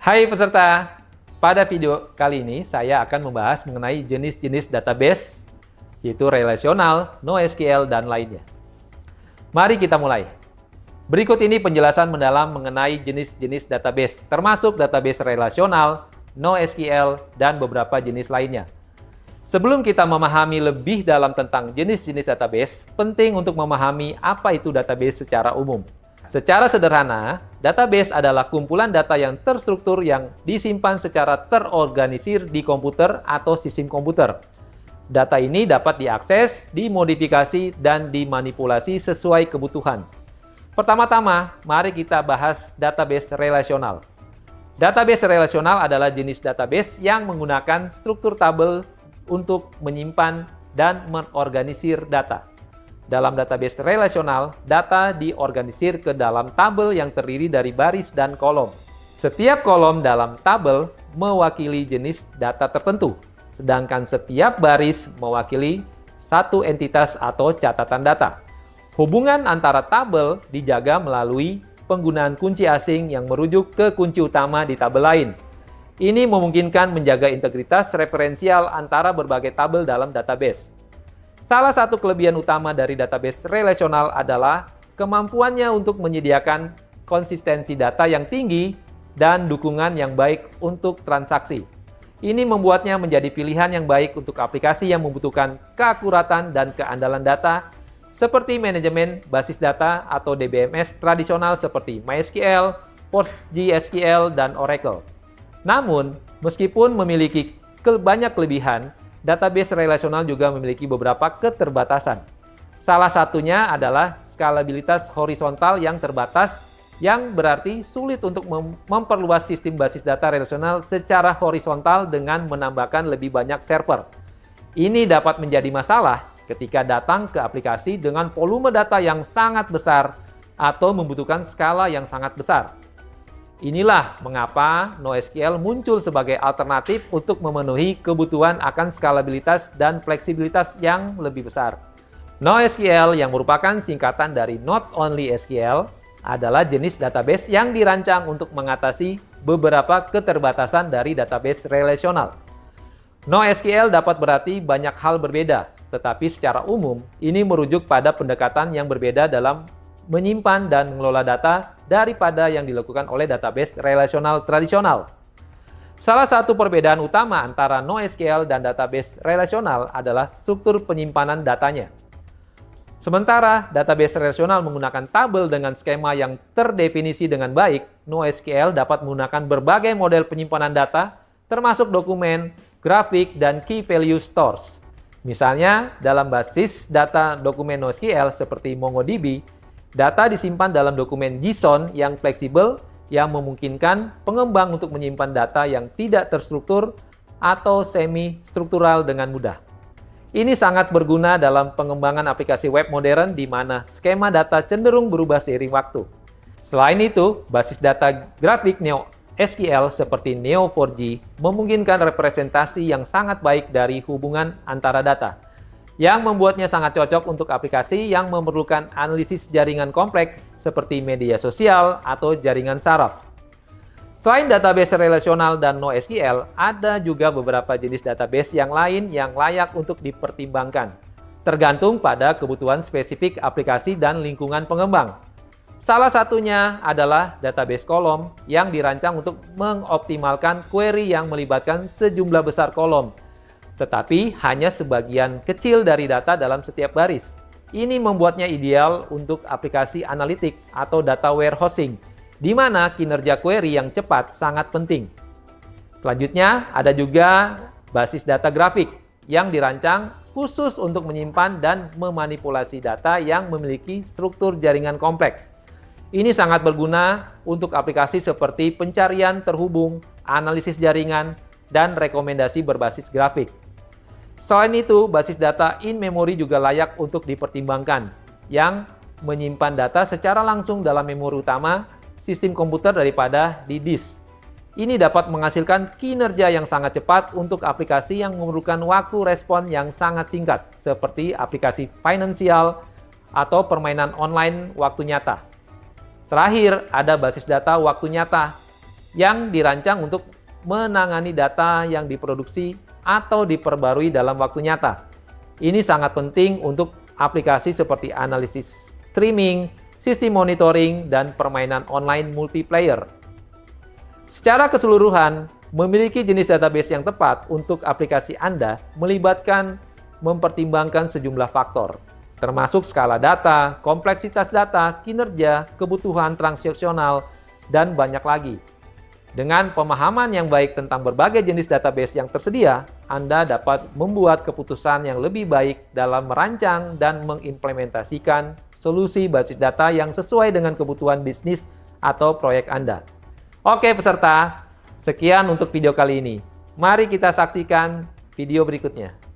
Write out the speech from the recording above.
Hai peserta, pada video kali ini saya akan membahas mengenai jenis-jenis database, yaitu relasional, NoSQL, dan lainnya. Mari kita mulai. Berikut ini penjelasan mendalam mengenai jenis-jenis database, termasuk database relasional, NoSQL, dan beberapa jenis lainnya. Sebelum kita memahami lebih dalam tentang jenis-jenis database, penting untuk memahami apa itu database secara umum. Secara sederhana, database adalah kumpulan data yang terstruktur yang disimpan secara terorganisir di komputer atau sistem komputer. Data ini dapat diakses, dimodifikasi, dan dimanipulasi sesuai kebutuhan. Pertama-tama, mari kita bahas database relasional. Database relasional adalah jenis database yang menggunakan struktur tabel untuk menyimpan dan mengorganisir data. Dalam database relasional, data diorganisir ke dalam tabel yang terdiri dari baris dan kolom. Setiap kolom dalam tabel mewakili jenis data tertentu, sedangkan setiap baris mewakili satu entitas atau catatan data. Hubungan antara tabel dijaga melalui penggunaan kunci asing yang merujuk ke kunci utama di tabel lain. Ini memungkinkan menjaga integritas referensial antara berbagai tabel dalam database. Salah satu kelebihan utama dari database relasional adalah kemampuannya untuk menyediakan konsistensi data yang tinggi dan dukungan yang baik untuk transaksi. Ini membuatnya menjadi pilihan yang baik untuk aplikasi yang membutuhkan keakuratan dan keandalan data, seperti manajemen basis data atau DBMS tradisional seperti MySQL, PostgreSQL, dan Oracle. Namun, meskipun memiliki banyak kelebihan, database relasional juga memiliki beberapa keterbatasan. Salah satunya adalah skalabilitas horizontal yang terbatas, yang berarti sulit untuk memperluas sistem basis data relasional secara horizontal dengan menambahkan lebih banyak server. Ini dapat menjadi masalah ketika datang ke aplikasi dengan volume data yang sangat besar atau membutuhkan skala yang sangat besar. Inilah mengapa NoSQL muncul sebagai alternatif untuk memenuhi kebutuhan akan skalabilitas dan fleksibilitas yang lebih besar. NoSQL yang merupakan singkatan dari Not Only SQL adalah jenis database yang dirancang untuk mengatasi beberapa keterbatasan dari database relasional. NoSQL dapat berarti banyak hal berbeda, tetapi secara umum ini merujuk pada pendekatan yang berbeda dalam menyimpan dan mengelola data daripada yang dilakukan oleh database relasional tradisional. Salah satu perbedaan utama antara NoSQL dan database relasional adalah struktur penyimpanan datanya. Sementara database relasional menggunakan tabel dengan skema yang terdefinisi dengan baik, NoSQL dapat menggunakan berbagai model penyimpanan data, termasuk dokumen, grafik, dan key value stores. Misalnya, dalam basis data dokumen NoSQL seperti MongoDB, data disimpan dalam dokumen JSON yang fleksibel yang memungkinkan pengembang untuk menyimpan data yang tidak terstruktur atau semi-struktural dengan mudah. Ini sangat berguna dalam pengembangan aplikasi web modern di mana skema data cenderung berubah seiring waktu. Selain itu, basis data grafik NeoSQL seperti Neo4j memungkinkan representasi yang sangat baik dari hubungan antara data, yang membuatnya sangat cocok untuk aplikasi yang memerlukan analisis jaringan kompleks seperti media sosial atau jaringan saraf. Selain database relasional dan NoSQL, ada juga beberapa jenis database yang lain yang layak untuk dipertimbangkan, tergantung pada kebutuhan spesifik aplikasi dan lingkungan pengembang. Salah satunya adalah database kolom yang dirancang untuk mengoptimalkan query yang melibatkan sejumlah besar kolom, tetapi hanya sebagian kecil dari data dalam setiap baris. Ini membuatnya ideal untuk aplikasi analitik atau data warehousing, di mana kinerja query yang cepat sangat penting. Selanjutnya, ada juga basis data grafik yang dirancang khusus untuk menyimpan dan memanipulasi data yang memiliki struktur jaringan kompleks. Ini sangat berguna untuk aplikasi seperti pencarian terhubung, analisis jaringan, dan rekomendasi berbasis grafik. Selain itu, basis data in-memory juga layak untuk dipertimbangkan, yang menyimpan data secara langsung dalam memori utama sistem komputer daripada di disk. Ini dapat menghasilkan kinerja yang sangat cepat untuk aplikasi yang memerlukan waktu respon yang sangat singkat, seperti aplikasi finansial atau permainan online waktu nyata. Terakhir, ada basis data waktu nyata yang dirancang untuk menangani data yang diproduksi atau diperbarui dalam waktu nyata. Ini sangat penting untuk aplikasi seperti analisis streaming, sistem monitoring, dan permainan online multiplayer. Secara keseluruhan, memiliki jenis database yang tepat untuk aplikasi Anda melibatkan mempertimbangkan sejumlah faktor, termasuk skala data, kompleksitas data, kinerja, kebutuhan transaksional, dan banyak lagi. Dengan pemahaman yang baik tentang berbagai jenis database yang tersedia, Anda dapat membuat keputusan yang lebih baik dalam merancang dan mengimplementasikan solusi basis data yang sesuai dengan kebutuhan bisnis atau proyek Anda. Oke peserta, sekian untuk video kali ini. Mari kita saksikan video berikutnya.